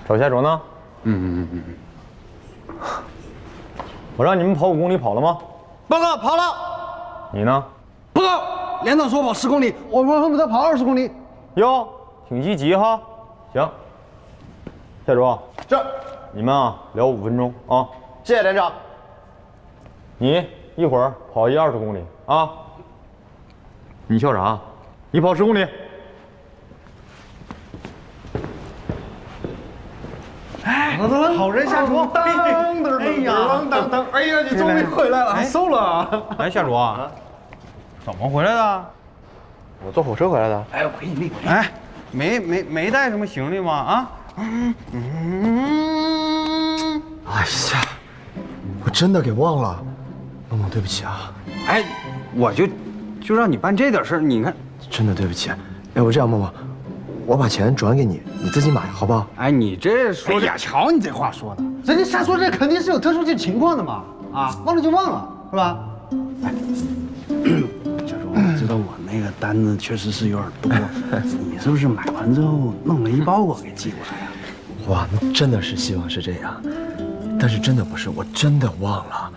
赵先生呢？我让你们跑5公里，跑了吗？报告，跑了。你呢？报告，连长说跑10公里，我恨不得跑20公里。哟，挺积极哈。行，夏主，这，你们啊聊5分钟啊。谢谢连长。你一会儿跑20公里啊。你笑啥？你跑10公里。哎，好人下厨，当当哎呀，当当，哎呀，你终于回来了，瘦了。哎，夏主啊，怎么回来的？我坐火车回来的。哎，我给你立过。哎，没带什么行李吗？啊？哎呀，我真的给忘了，梦梦，对不起啊。哎，我就让你办这点事儿，你看，真的对不起。哎，我这样，梦梦，我把钱转给你，你自己买，好不好？哎，你这说，哎呀，瞧你这话说的，人家瞎说这肯定是有特殊情况的嘛，啊，忘了就忘了，是吧？小周，我知道我那个单子确实是有点多，你是不是买完之后弄了一包裹给寄过来呀？哇，那真的是希望是这样，但是真的不是，我真的忘了。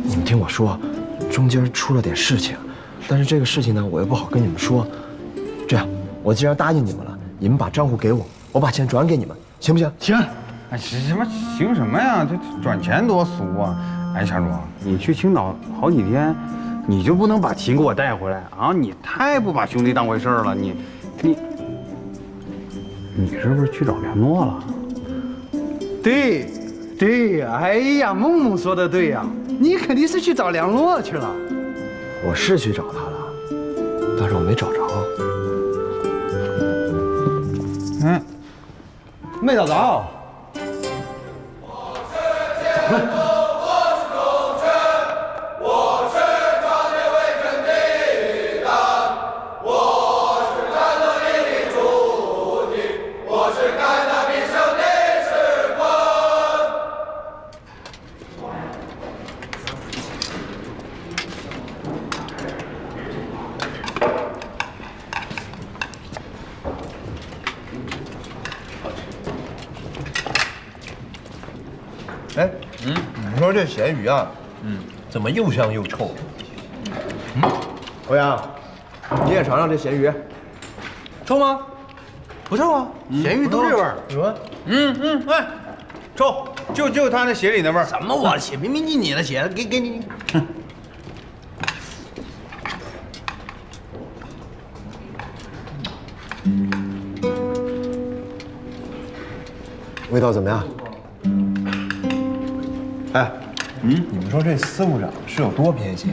你们听我说，中间出了点事情，但是这个事情呢，我又不好跟你们说。这样，我既然答应你们了，你们把账户给我，我把钱转给你们，行不行？行。哎，什么行什么呀？这转钱多俗啊！哎，夏主，你去青岛好几天，你就不能把琴给我带回来啊？你太不把兄弟当回事了，你是不是去找梁诺了？对呀，哎呀，梦梦说的对呀，你肯定是去找梁洛去了。我是去找他了，但是我没找着。没找着。哎，你说这咸鱼啊，怎么又香又臭？欧阳，你也尝尝这咸鱼，臭吗？不臭啊，咸鱼都这味儿。哎，臭，就他那鞋里那味儿。什么我的血？明明你的血，给你。味道怎么样？哎，你们说这司务长是有多偏心？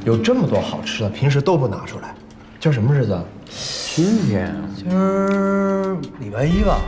有这么多好吃的，平时都不拿出来。今儿什么日子？今天今儿礼拜1吧。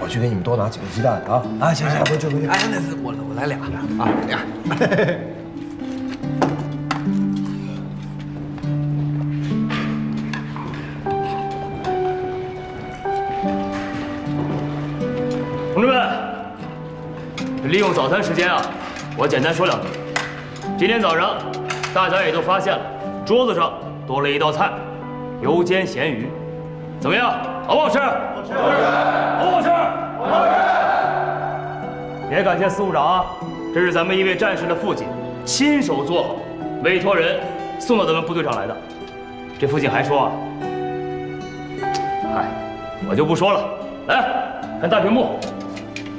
我去给你们多拿几个鸡蛋啊！啊，行，回去。哎，那是我来俩啊，俩。同志们，利用早餐时间啊，我简单说2句。今天早上大家也都发现了，桌子上多了一道菜，油煎咸鱼，怎么样？好不好吃？好吃。好不好吃？好吃。也感谢司务长啊，这是咱们一位战士的父亲亲手做好，委托人送到咱们部队上来的。这父亲还说啊，嗨，我就不说了，来看大屏幕。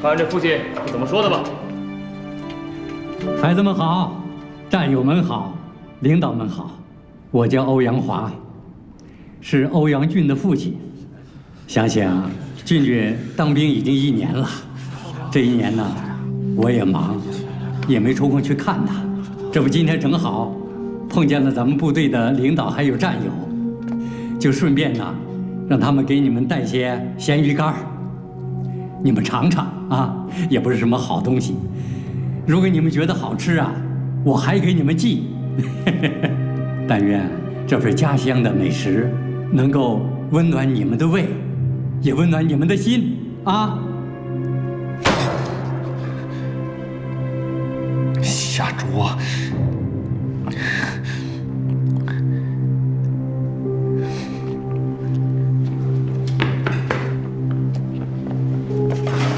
看看这父亲是怎么说的吧。孩子们好，战友们好，领导们好，我叫欧阳华，是欧阳俊的父亲。想想俊俊当兵已经1年了，这1年呢，我也忙，也没抽空去看他。这不今天正好碰见了咱们部队的领导还有战友，就顺便呢，让他们给你们带些咸鱼干。你们尝尝啊，也不是什么好东西。如果你们觉得好吃啊，我还给你们寄。但愿这份家乡的美食能够温暖你们的胃，也温暖你们的心啊。下桌。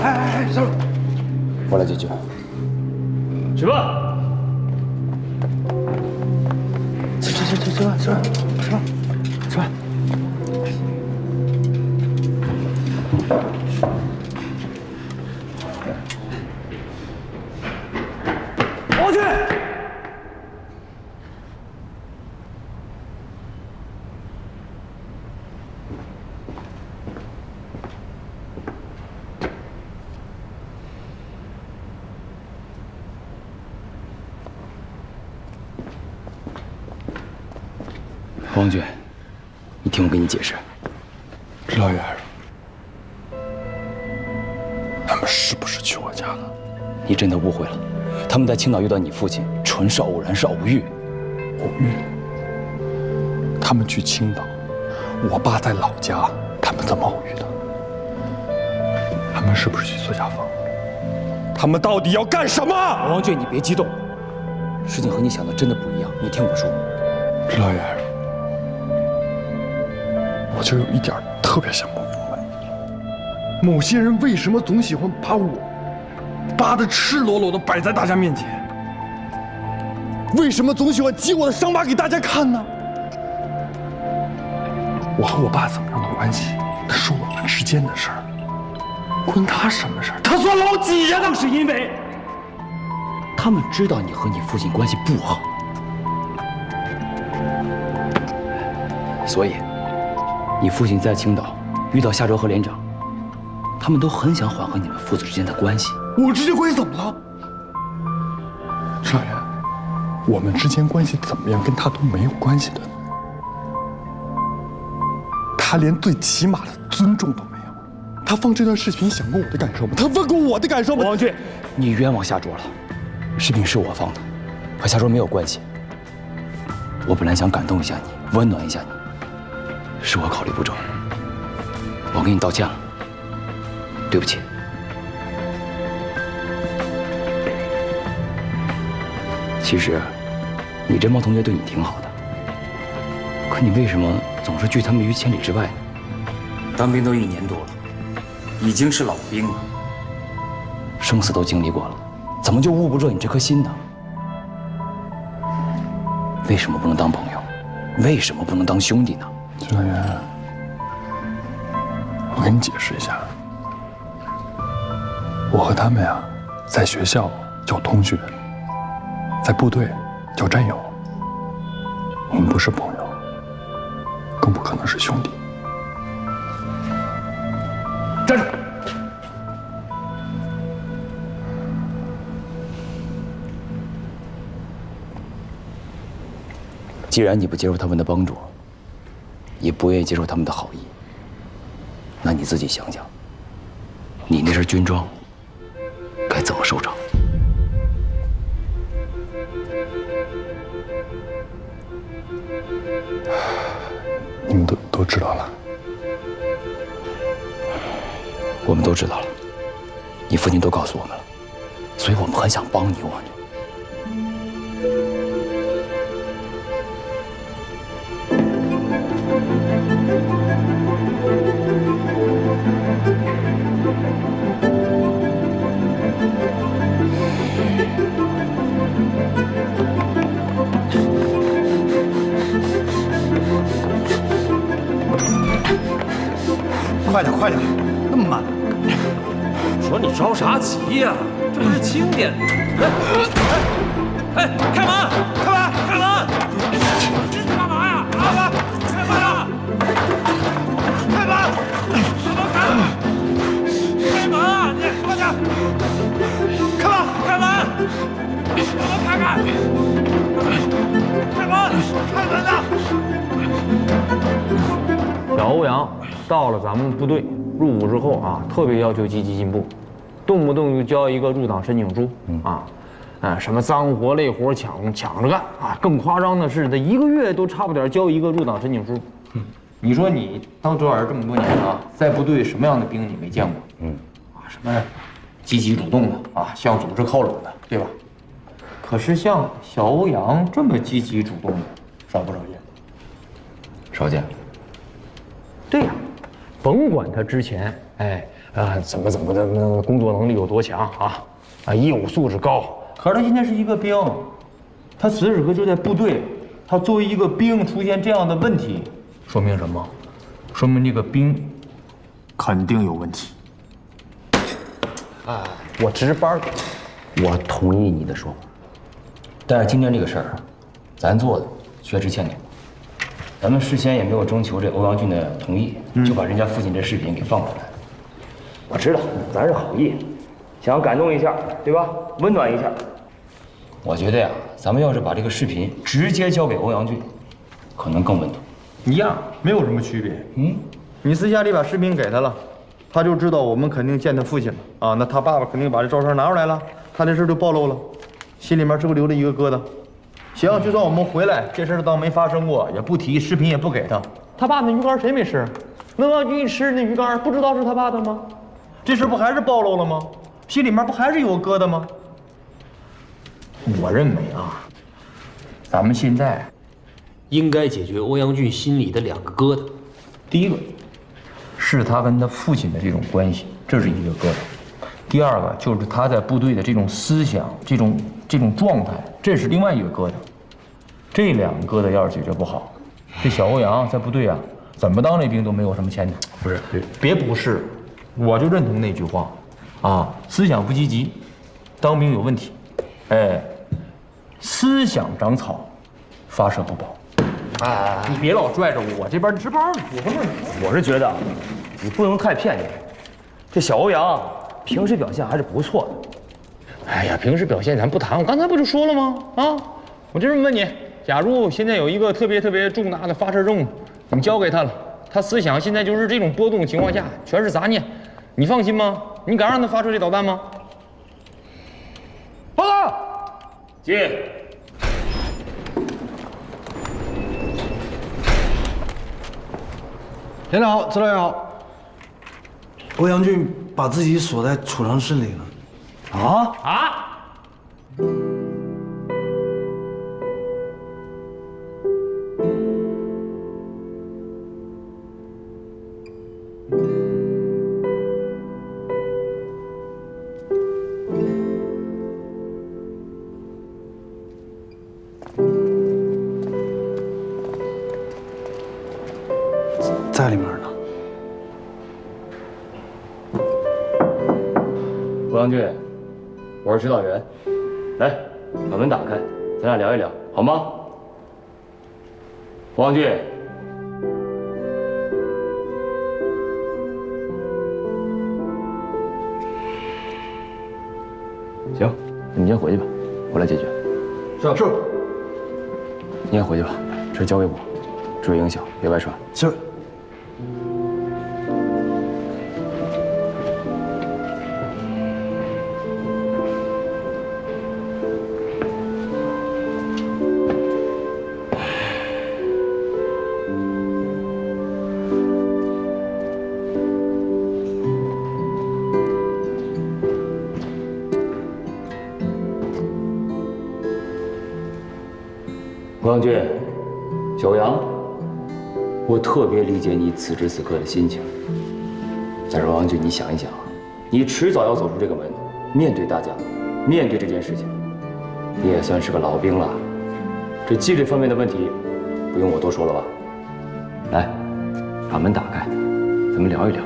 哎，小鲁，我来解决。吃饭。吃饭。王俊，王俊，你听我给你解释。知道元儿，他们是不是去我家了？你真的误会了，他们在青岛遇到你父亲，纯是偶然，是偶遇。偶遇？他们去青岛，我爸在老家，他们怎么偶遇的？他们是不是去做家访？他们到底要干什么？王俊，你别激动，事情和你想的真的不一样。你听我说，知道元儿，我就有一点特别想不明白，某些人为什么总喜欢把我扒得赤裸裸的摆在大家面前？为什么总喜欢揭我的伤疤给大家看呢？我和我爸怎么样的关系，那是我们之间的事儿，关他什么事儿？他算老几呀？正是因为他们知道你和你父亲关系不好，所以你父亲在青岛遇到夏卓和连长，他们都很想缓和你们父子之间的关系。我之间关系怎么了？少爷，我们之间关系怎么样，跟他都没有关系的。他连最起码的尊重都没有。他放这段视频想过我的感受吗？他问过我的感受吗？王俊，你冤枉夏卓了。视频是我放的，和夏卓没有关系。我本来想感动一下你，温暖一下你，是我考虑不周，我给你道歉了，对不起。其实，你这帮同学对你挺好的，可你为什么总是拒他们于千里之外呢？当兵都1年多了，已经是老兵了，生死都经历过了，怎么就捂不住你这颗心呢？为什么不能当朋友？为什么不能当兄弟呢？徐大元，我跟你解释一下，我和他们呀，在学校叫同学，在部队叫战友，我们不是朋友，更不可能是兄弟。站住！既然你不接受他们的帮助，也不愿意接受他们的好意，那你自己想想，你那身军装该怎么收场？你们都知道了。我们都知道了，你父亲都告诉我们了，所以我们很想帮你，王俊。快点，那么慢。说你着啥急呀？这不是清点。哎，开门！开门！开门！你干嘛呀？啊！开门啊！开门！怎么开？开门啊！你快点！开门！开门！怎么开开？开门！开门呐！小欧阳到了咱们部队，入伍之后啊，特别要求积极进步，动不动就交一个入党申请书什么脏活累活抢着干啊！更夸张的是，他1个月都差不点交一个入党申请书。你说你当周老师这么多年啊，在部队什么样的兵你没见过？什么积极主动的啊，向组织靠拢的，对吧？可是像小欧阳这么积极主动的，少不少见？少见。对呀，甭管他之前怎么的工作能力有多强业务素质高，可是他现在是一个兵，他此时此刻就在部队，他作为一个兵出现这样的问题，说明什么？说明这个兵肯定有问题。我值班，我同意你的说法，但是今天这个事儿，咱做的确实欠妥。咱们事先也没有征求这欧阳俊的同意，就把人家父亲这视频给放出来。我知道咱是好意，想感动一下，对吧？温暖一下。我觉得呀，咱们要是把这个视频直接交给欧阳俊，可能更稳妥。一样，没有什么区别。你私下里把视频给他了，他就知道我们肯定见他父亲了啊。那他爸爸肯定把这照片拿出来了，他这事就暴露了，心里面是不是留了一个疙瘩？行，就算我们回来，这事当没发生过，也不提，视频也不给他。他爸那鱼竿谁没吃？那欧阳俊一吃那鱼竿，不知道是他爸的吗？这事不还是暴露了吗？心里面不还是有疙瘩吗？我认为啊，咱们现在应该解决欧阳俊心里的2个疙瘩。第一个是他跟他父亲的这种关系，这是一个疙瘩；第二个就是他在部队的这种思想、这种状态，这是另外一个疙瘩。这2个疙瘩要是解决不好，这小欧阳在部队啊，怎么当这兵都没有什么前途。不是，别不是，我就认同那句话啊，思想不积极，当兵有问题。思想长草，发射不保。你别老拽着我这边值班呢，我是觉得你不能太片面。这小欧阳平时表现还是不错的。哎呀，平时表现咱不谈，我刚才不就说了吗？我就这么问你，假如现在有一个特别重大的发射任务，你交给他了，他思想现在就是这种波动的情况下，全是杂念，你放心吗？你敢让他发射这导弹吗？报告，进。连长好，指导员好。欧阳俊把自己锁在储藏室里了。在里面呢。欧阳俊，我是指导员，来，把门打开，咱俩聊一聊，好吗？欧阳俊，行，你们先回去吧，我来解决。是。你也回去吧，这事交给我，注意影响，别外传。是。欧阳俊，小欧阳，我特别理解你此时此刻的心情。但是欧阳俊，你想一想，你迟早要走出这个门，面对大家，面对这件事情，你也算是个老兵了。这纪律方面的问题，不用我多说了吧？来，把门打开，咱们聊一聊。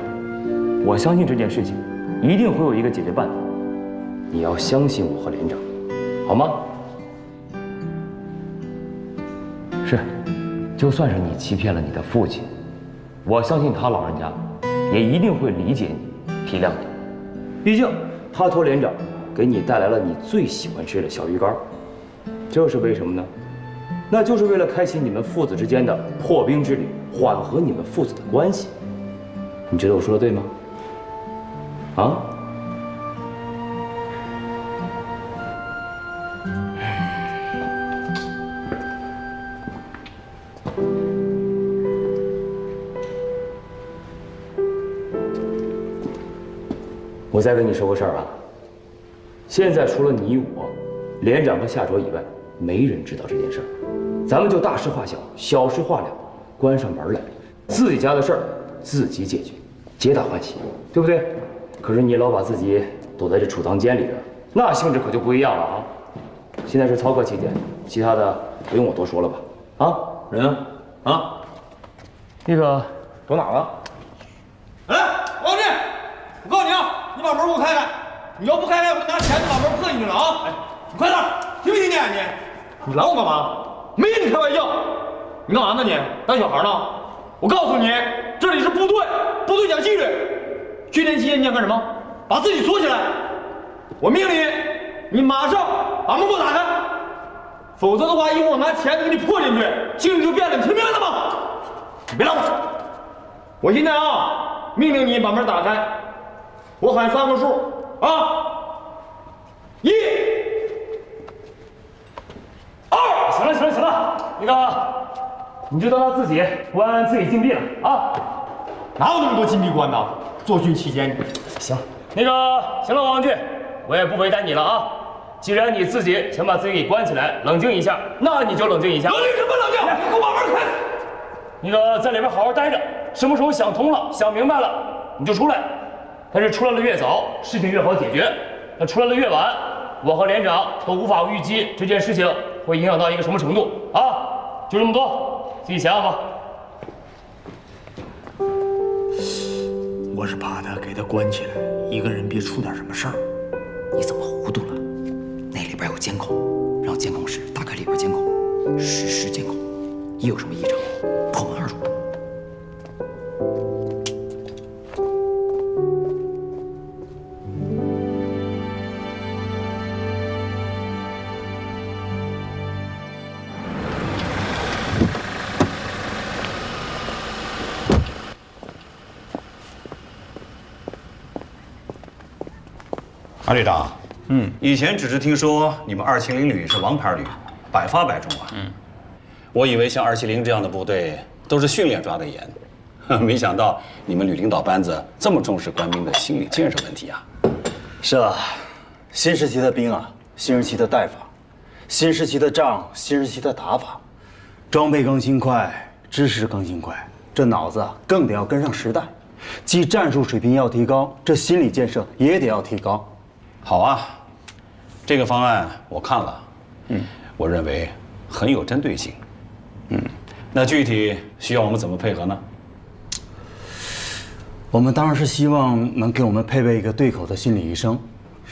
我相信这件事情一定会有一个解决办法。你要相信我和连长，好吗？是，就算是你欺骗了你的父亲，我相信他老人家也一定会理解你、体谅你。毕竟他托连长给你带来了你最喜欢吃的小鱼干，这是为什么呢？那就是为了开启你们父子之间的破冰之旅，缓和你们父子的关系。你觉得我说的对吗？啊？我再跟你说个事儿啊，现在除了你我、连长和夏卓以外，没人知道这件事儿。咱们就大事化小，小事化了，关上门来，自己家的事儿自己解决，皆大欢喜，对不对？可是你老把自己躲在这储藏间里边，那性质可就不一样了啊！现在是操课期间，其他的不用我多说了吧？啊，人呢？啊，那个躲哪了？哎，王志，我告诉你啊，你把门给我开开！你要不开开，我拿钳子把门破进去了啊！哎，你快点，听没听见你？你拦我干嘛？没跟你开玩笑。你干嘛呢你？当小孩呢？我告诉你，这里是部队，部队讲纪律。训练期间你想干什么？把自己锁起来。我命令你马上把门给我打开，否则的话，一会儿我拿钳子给你破进去，性质就变了，你听明白了吗？你别拦我！我现在啊，命令你把门打开，我喊3个数啊，1、2。行了行了行了，那个，你就当他自己关自己禁闭了啊！哪有那么多禁闭关呢？作训期间，行，那个行了，王王俊，我也不为难你了啊。既然你自己想把自己给关起来，冷静一下，那你就冷静一下。冷静什么冷静？你给我把门开！那个在里边好好待着，什么时候想通了、想明白了，你就出来。但是出来的越早，事情越好解决；那出来的越晚，我和连长都无法预计这件事情会影响到一个什么程度啊！就这么多，自己想想吧。我是怕他给他关起来，一个人别出点什么事儿。你怎么糊涂了？那里边有监控，让监控室打开里边监控，实时监控，一有什么异常，破门而入。韩旅长，以前只是听说你们270旅是王牌旅，百发百中啊。我以为像270这样的部队都是训练抓得严，没想到你们旅领导班子这么重视官兵的心理建设问题啊。是啊，新时期的兵啊，新时期的带法，新时期的仗，新时期的打法，装备更新快，知识更新快，这脑子更得要跟上时代，既战术水平要提高，这心理建设也得要提高。好啊，这个方案我看了，我认为很有针对性。那具体需要我们怎么配合呢？我们当然是希望能给我们配备一个对口的心理医生，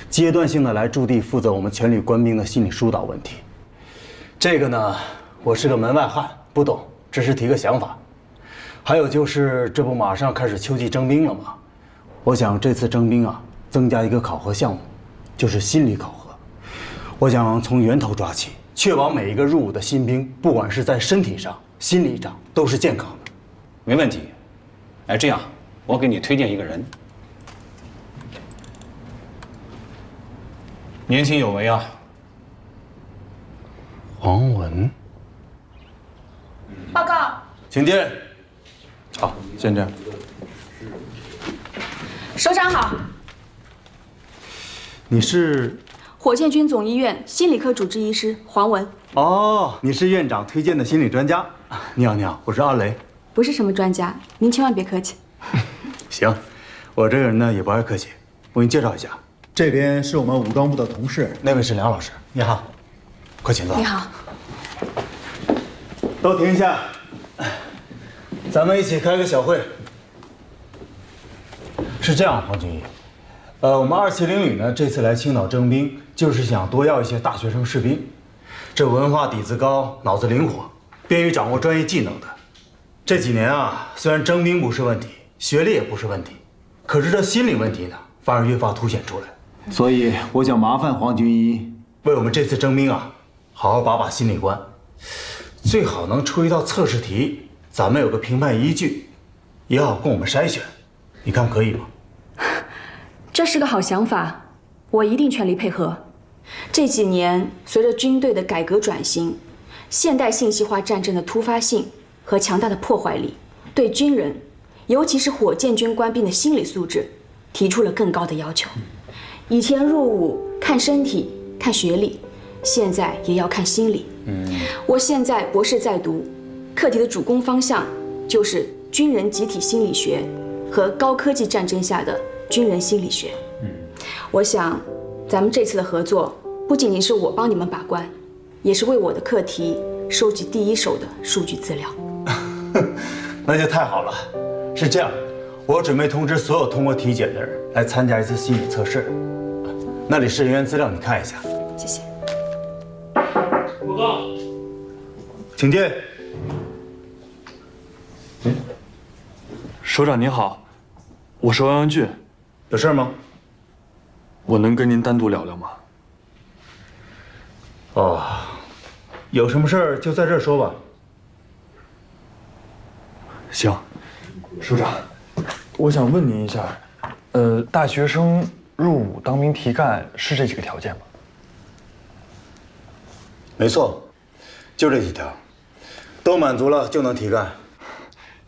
阶段性的来驻地负责我们全旅官兵的心理疏导问题。这个呢，我是个门外汉，不懂，只是提个想法。还有就是，这不马上开始秋季征兵了吗？我想这次征兵啊，增加一个考核项目，就是心理考核。我想从源头抓起，确保每一个入伍的新兵，不管是在身体上、心理上，都是健康的。没问题。哎，这样，我给你推荐一个人，年轻有为啊。黄文，报告，请进。好，先这样。首长好。你是？火箭军总医院心理科主治医师黄文。哦，你是院长推荐的心理专家。你好，你好，我是阿雷。不是什么专家，您千万别客气。行，我这个人呢也不爱客气。我给你介绍一下，这边是我们武装部的同事，那位是梁老师。你好，快请坐。你好。都停一下，咱们一起开个小会。是这样，黄军医，我们270旅呢这次来青岛征兵，就是想多要一些大学生士兵，这文化底子高，脑子灵活，便于掌握专业技能的。这几年啊，虽然征兵不是问题，学历也不是问题，可是这心理问题呢，反而越发凸显出来。所以我想麻烦黄军医为我们这次征兵啊，好好把心理关，最好能出一道测试题，咱们有个评判依据，也好供我们筛选。你看可以吗？这是个好想法，我一定全力配合。这几年，随着军队的改革转型，现代信息化战争的突发性和强大的破坏力，对军人，尤其是火箭军官兵的心理素质，提出了更高的要求。以前入伍看身体、看学历，现在也要看心理。我现在博士在读，课题的主攻方向就是军人集体心理学和高科技战争下的军人心理学。我想，咱们这次的合作不仅仅是我帮你们把关，也是为我的课题收集第一手的数据资料。那就太好了。是这样，我准备通知所有通过体检的人来参加一次心理测试。那里是人员资料，你看一下。谢谢。报告，请进。首长您好，我是欧阳俊，有事吗？我能跟您单独聊聊吗？哦，有什么事儿就在这儿说吧。行，首长，我想问您一下，大学生入伍当兵提干是这几个条件吗？没错，就这几条，都满足了就能提干。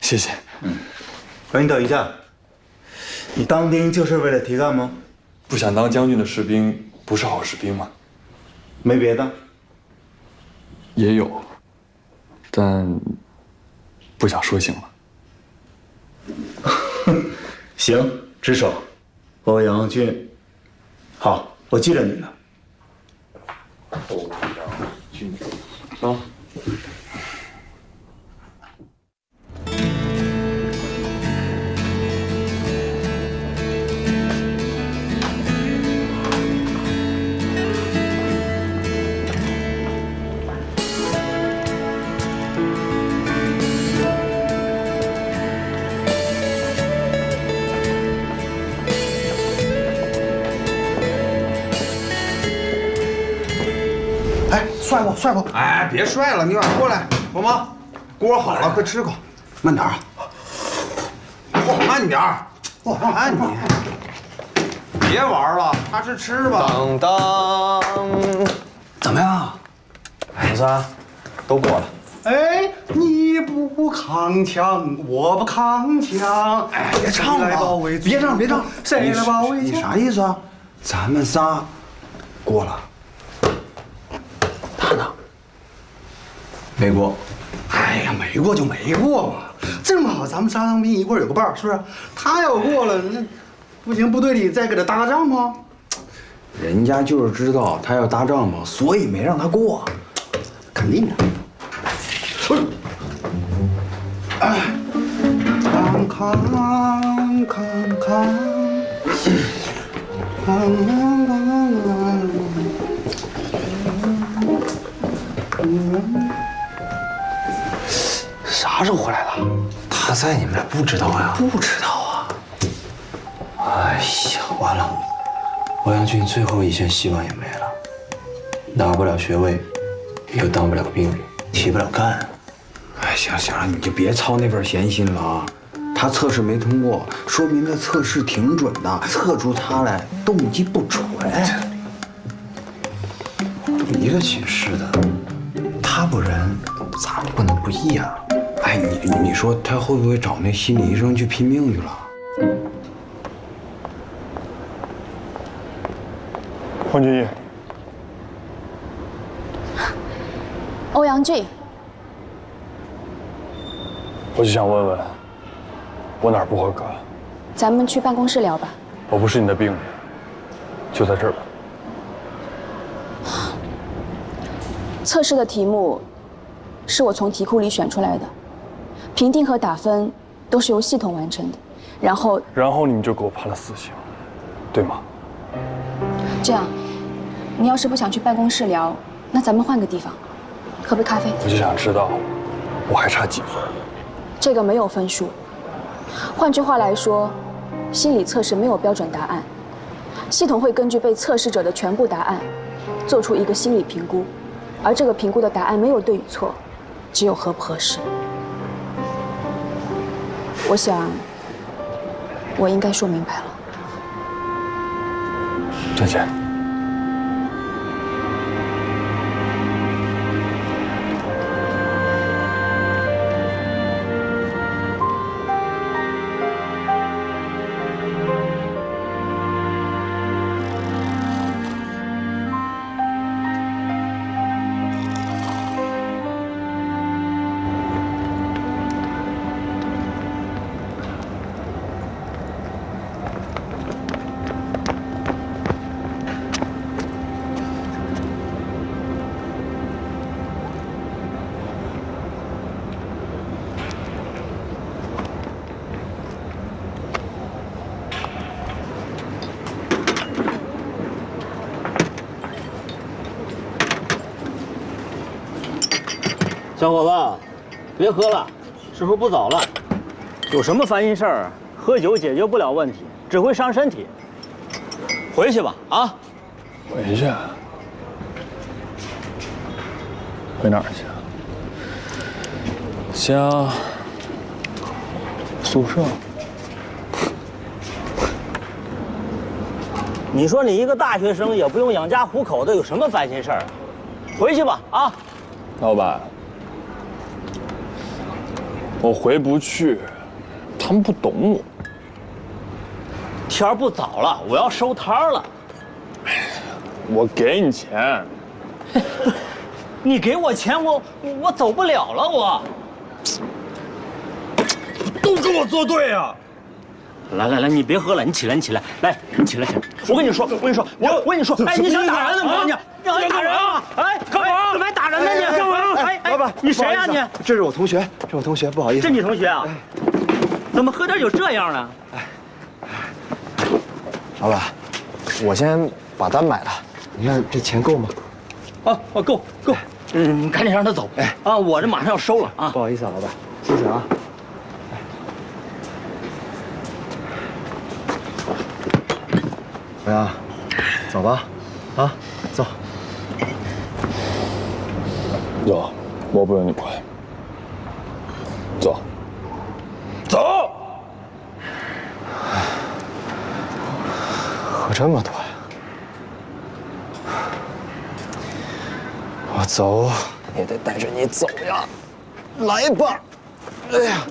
谢谢。问你等一下，你当兵就是为了提干吗？不想当将军的士兵不是好士兵吗？没别的？也有，但不想说行吗？行，值守，欧阳俊。好，我记着你呢。欧阳俊，啊。帅不帅不？哎，别帅了，你快过来，宝妈，锅好了，快吃口，慢点啊，慢点儿，慢你，别玩了，踏实吃吧。当当，怎么样？老三，都过了。哎，你不扛枪，我不扛枪。哎，别唱了，别唱，别唱，谁来包围？你啥意思啊？咱们仨过了。他呢？没过。哎呀，没过就没过嘛，正好咱们仨当兵一块儿有个伴儿，是不是？他要过了，那不行，部队里再给他搭个帐篷。人家就是知道他要搭帐篷，所以没让他过，肯定的。哎，康康康康，啥时候回来的？他在你们这不知道呀？不知道啊。哎呀，完了，欧阳俊最后一线希望也没了，拿不了学位，又当不了兵，提不了干。哎，行了，你就别操那份闲心了啊。他测试没通过，说明这测试挺准的，测出他来动机不纯。一个寝室的，他不仁，咱们不能不义啊。哎，你说他会不会找那心理医生去拼命去了？黄俊义，欧阳俊，我就想问问，我哪儿不合格？咱们去办公室聊吧。我不是你的病人，就在这儿吧。测试的题目是我从题库里选出来的，评定和打分都是由系统完成的。然后你们就给我判了死刑，对吗？这样，你要是不想去办公室聊，那咱们换个地方，喝杯咖啡。我就想知道，我还差几分？这个没有分数。换句话来说，心理测试没有标准答案，系统会根据被测试者的全部答案，做出一个心理评估，而这个评估的答案没有对与错，只有合不合适。我想，我应该说明白了。再见。小伙子，别喝了，时候不早了。有什么烦心事儿，喝酒解决不了问题，只会伤身体。回去吧，啊！回去？回哪儿去？家、宿舍。你说你一个大学生也不用养家糊口的，有什么烦心事儿？回去吧，啊！老板，我回不去，他们不懂我。天儿不早了，我要收摊了。我给你钱。你给我钱，我走不了了，我。都跟我作对啊！来，你别喝了，你起来，来，你起来。我跟你说，我跟你说，哎，你想打人呢吗？你打人啊？哎，干嘛？怎么还打人呢你？干嘛？哎，老板，你谁呀你？这是我同学，不好意思。这你同学啊？怎么喝点酒这样呢？老板，我先把单买了，你看这钱够吗？够。你赶紧让他走。哎啊，我这马上要收了啊。不好意思啊，老板，谢谢啊。欧阳，走吧，啊，走。走，我不让你快。走。喝这么多呀？我走也得带着你走呀！来吧！哎呀！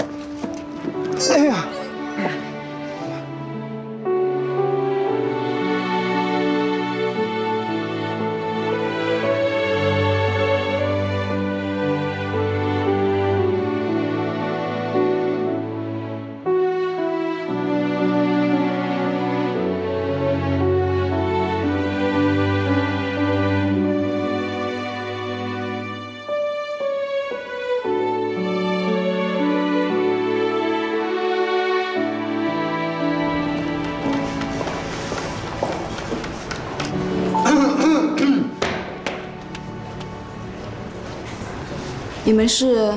你们是？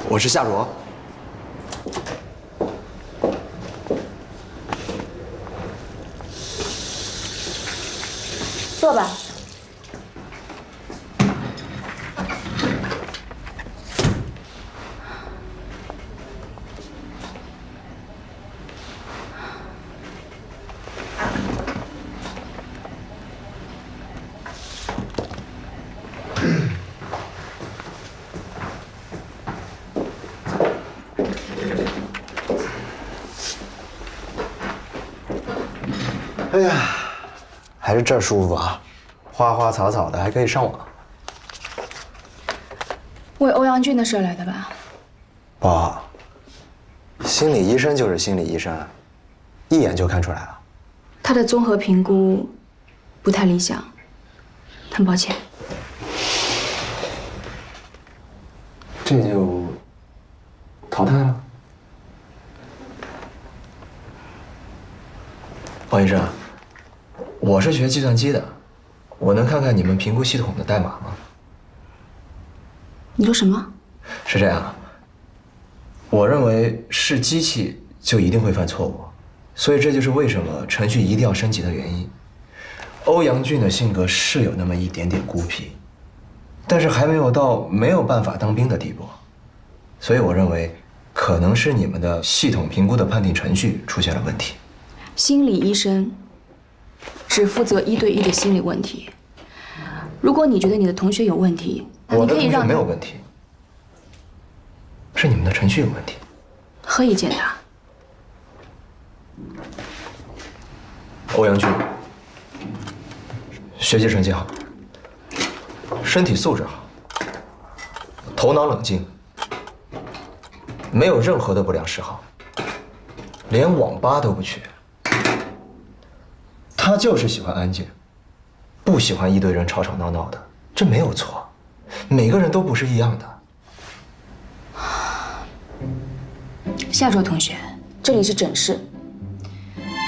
我是夏卓。坐吧。哎呀，还是这儿舒服啊，花花草草的，还可以上网。为欧阳俊的事来的吧？不，心理医生就是心理医生，一眼就看出来了。他的综合评估不太理想，很抱歉。这就淘汰了。王医生，我是学计算机的，我能看看你们评估系统的代码吗？你说什么？是这样，我认为是机器就一定会犯错误，所以这就是为什么程序一定要升级的原因。欧阳俊的性格是有那么一点点孤僻，但是还没有到没有办法当兵的地步，所以我认为可能是你们的系统评估的判定程序出现了问题。心理医生只负责1对1的心理问题。如果你觉得你的同学有问题，那我的同学你可以让没有问题，是你们的程序有问题。何以见得？欧阳俊，学习成绩好，身体素质好，头脑冷静，没有任何的不良嗜好，连网吧都不去。他就是喜欢安静，不喜欢一堆人吵吵闹闹的，这没有错。每个人都不是一样的。夏卓同学，这里是诊室。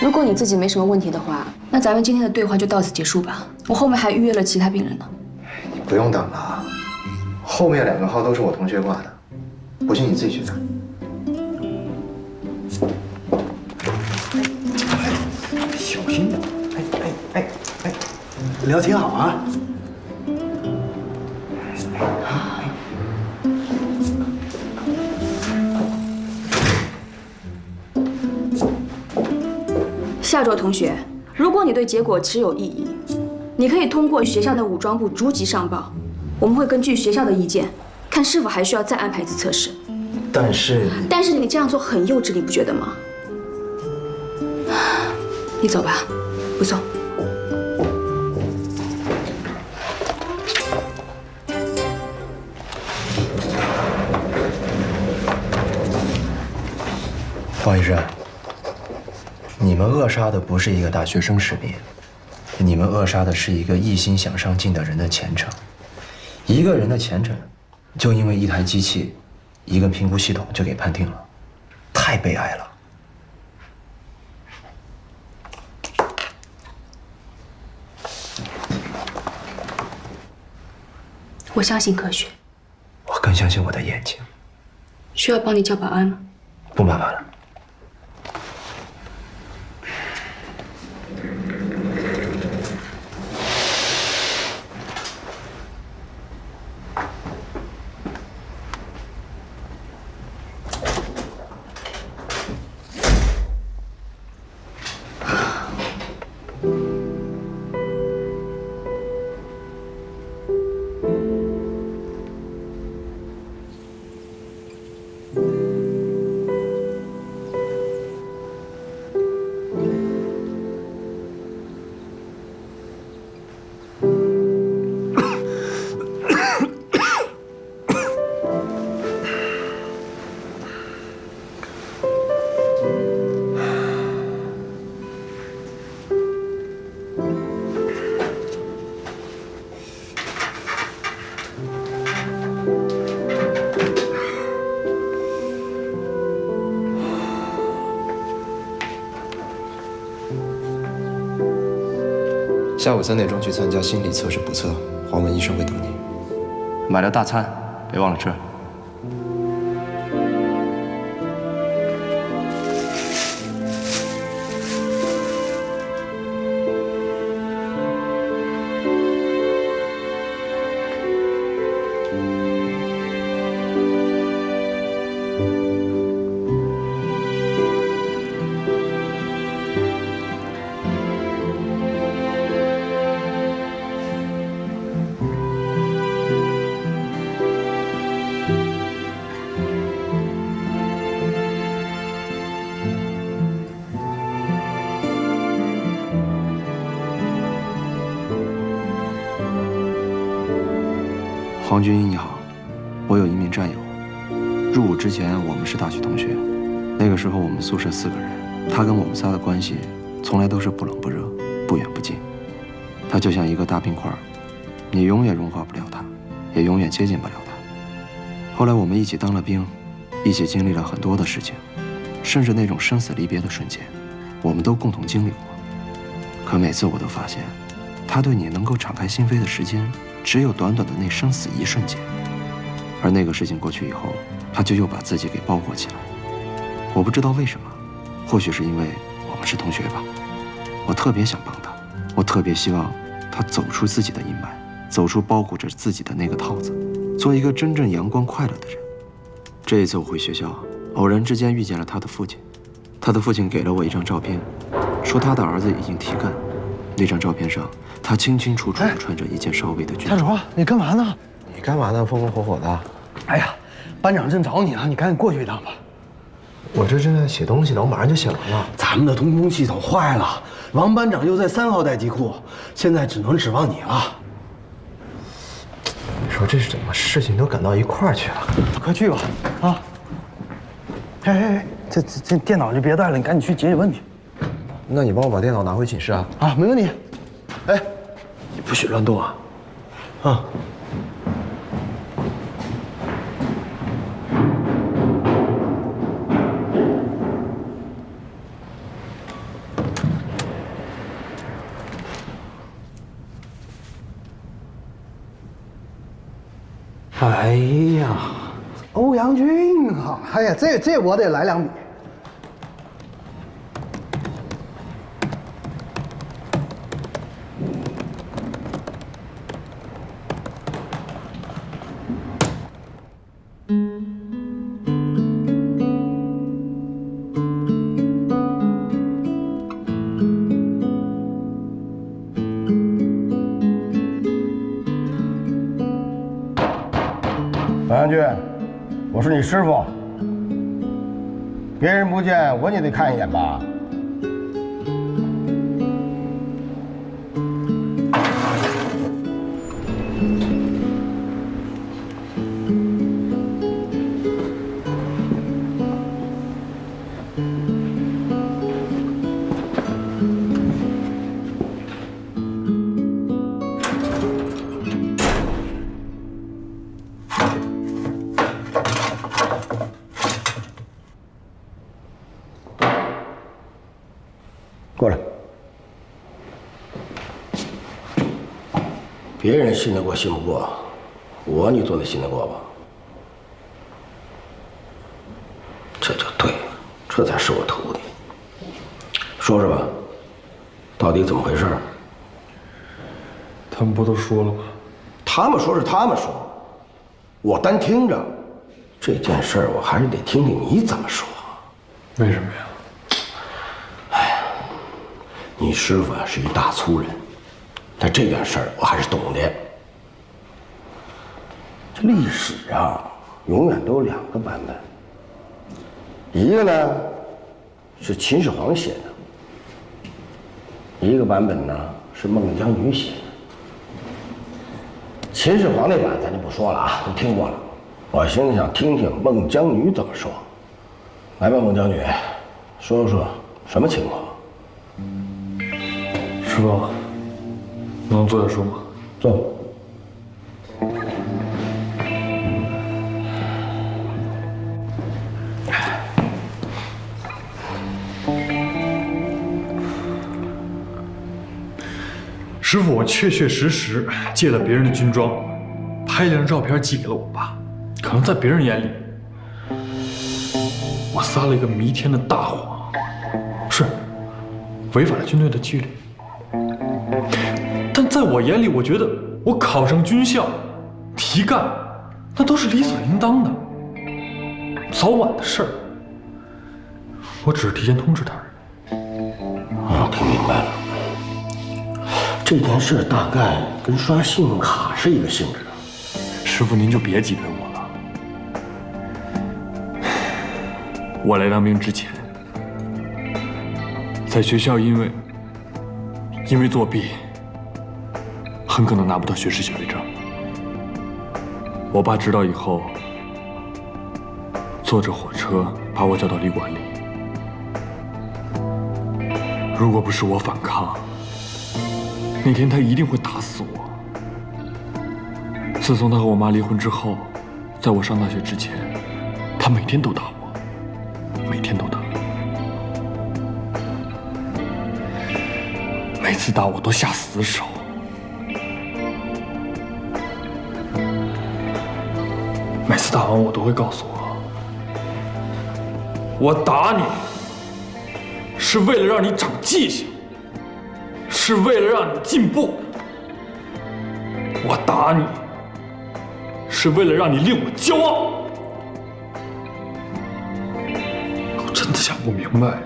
如果你自己没什么问题的话，那咱们今天的对话就到此结束吧。我后面还预约了其他病人呢。你不用等了，后面2个号都是我同学挂的，不信你自己去看。小心点！聊挺好啊。夏卓同学，如果你对结果持有异议，你可以通过学校的武装部逐级上报，我们会根据学校的意见，看是否还需要再安排一次测试。但是你这样做很幼稚，你不觉得吗？你走吧，不送。黄医生，你们扼杀的不是一个大学生士兵，你们扼杀的是一个一心想上进的人的前程。一个人的前程，就因为一台机器、一个评估系统就给判定了，太悲哀了。我相信科学。我更相信我的眼睛。需要帮你叫保安吗？不麻烦了。下午3点钟去参加心理测试补测，黄文医生会等你。买了大餐，别忘了吃。黄军医你好，我有一名战友，入伍之前我们是大学同学，那个时候我们宿舍4个人，他跟我们仨的关系从来都是不冷不热，不远不近。他就像一个大冰块，你永远融化不了他，也永远接近不了他。后来我们一起当了兵，一起经历了很多的事情，甚至那种生死离别的瞬间，我们都共同经历过。可每次我都发现，他对你能够敞开心扉的时间，只有短短的那生死一瞬间。而那个事情过去以后，他就又把自己给包裹起来。我不知道为什么，或许是因为我们是同学吧。我特别想帮他，我特别希望他走出自己的阴霾，走出包裹着自己的那个套子，做一个真正阳光快乐的人。这一次我回学校，偶然之间遇见了他的父亲。他的父亲给了我一张照片，说他的儿子已经提干。那张照片上，他清清楚楚地穿着一件稍微的军装。家主，你干嘛呢？你干嘛呢？风风火火的。哎呀，班长正找你呢，你赶紧过去一趟吧。我这正在写东西呢，我马上就写完了。咱们的通风系统坏了，王班长又在3号待机库，现在只能指望你了。你说这是怎么？事情都赶到一块儿去了。快去吧，啊！哎，这电脑就别带了，你赶紧去解决问题。那你帮我把电脑拿回寝室啊？啊，没问题。哎，你不许乱动啊！啊。哎呀，欧阳军啊！哎呀，这我得来2笔。欧阳军，我是你师傅，别人不见我，你得看一眼吧。过来。别人信得过信不过，我你总得信得过吧？这就对了，这才是我徒弟。说说吧，到底怎么回事？他们不都说了吗？他们说是他们说，我单听着。这件事儿我还是得听听你怎么说。为什么呀？你师傅啊是一大粗人，但这点事儿我还是懂的。这历史啊，永远都有2个版本，一个呢是秦始皇写的，一个版本呢是孟姜女写的。秦始皇那版咱就不说了啊，都听过了。我现在想听听孟姜女怎么说。来吧，孟姜女，说说什么情况？师傅，能坐下说吗？坐。师傅，我确确实实借了别人的军装，拍了张照片寄给了我爸。可能在别人眼里，我撒了一个弥天的大谎，是违反了军队的纪律。但在我眼里，我觉得我考上军校、提干，那都是理所应当的，早晚的事儿。我只是提前通知他人。我听明白了。这件事大概跟刷信用卡是一个性质的。师傅，您就别挤兑我了。我来当兵之前，在学校因为作弊，很可能拿不到学士学位证。我爸知道以后，坐着火车把我叫到旅馆里。如果不是我反抗，那天他一定会打死我。自从他和我妈离婚之后，在我上大学之前，他每天都打我，每天都打。每次打我都下死手。每次打完我都会告诉我打你是为了让你长记性，是为了让你进步。我打你是为了让你令我骄傲。我真的想不明白，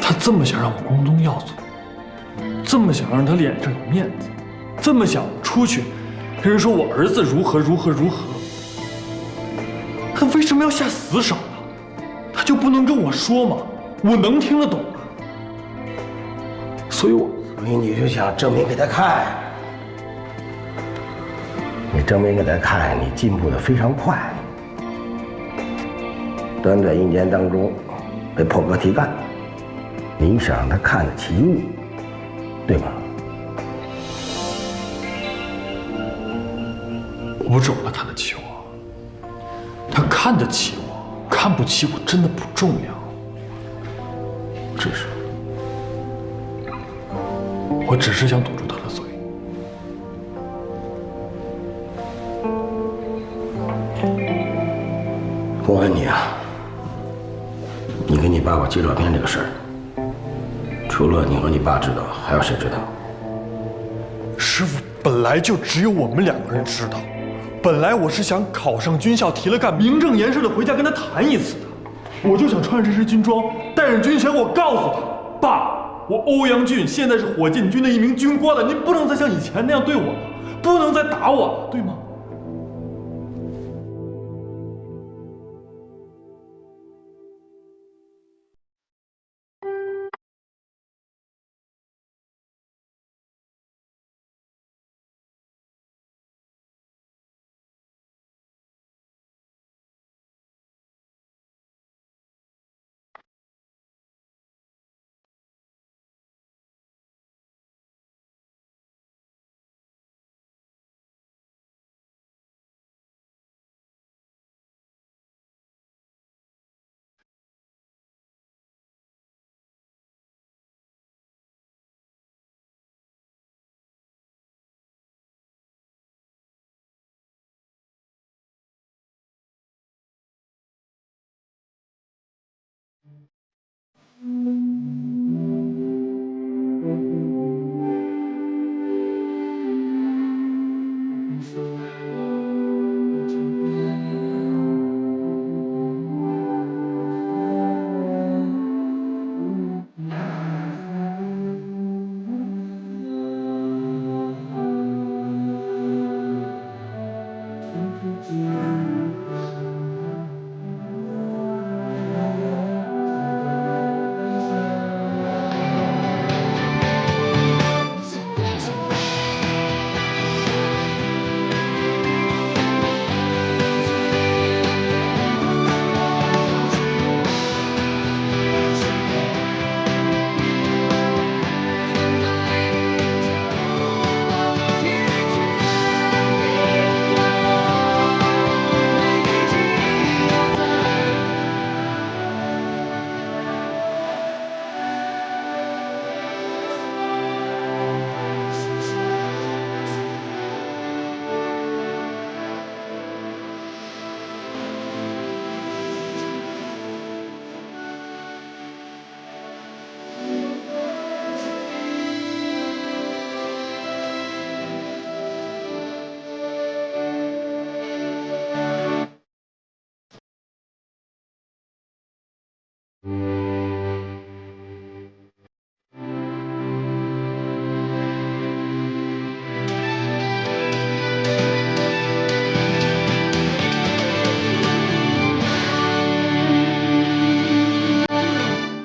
他这么想让我光宗耀祖，这么想让他脸上有面子，这么想出去跟人说我儿子如何如何如何，他为什么要下死手呢？他就不能跟我说吗？我能听得懂啊。所以你就想证明给他看，你证明给他看，你进步的非常快，短短1年当中被破格提干，你想让他看得起你，对吗？我不指望他看得起我，他看得起我，看不起我真的不重要，我只是想堵住他的嘴。我问你啊，你给你爸爸寄照片这个事儿，除了你和你爸知道，还有谁知道？师傅，本来就只有我们2个人知道。本来我是想考上军校，提了干，名正言顺的回家跟他谈一次的。我就想穿上这身军装，带上军衔，我告诉他，爸，我欧阳俊现在是火箭军的一名军官了，您不能再像以前那样对我了，不能再打我了，对吗？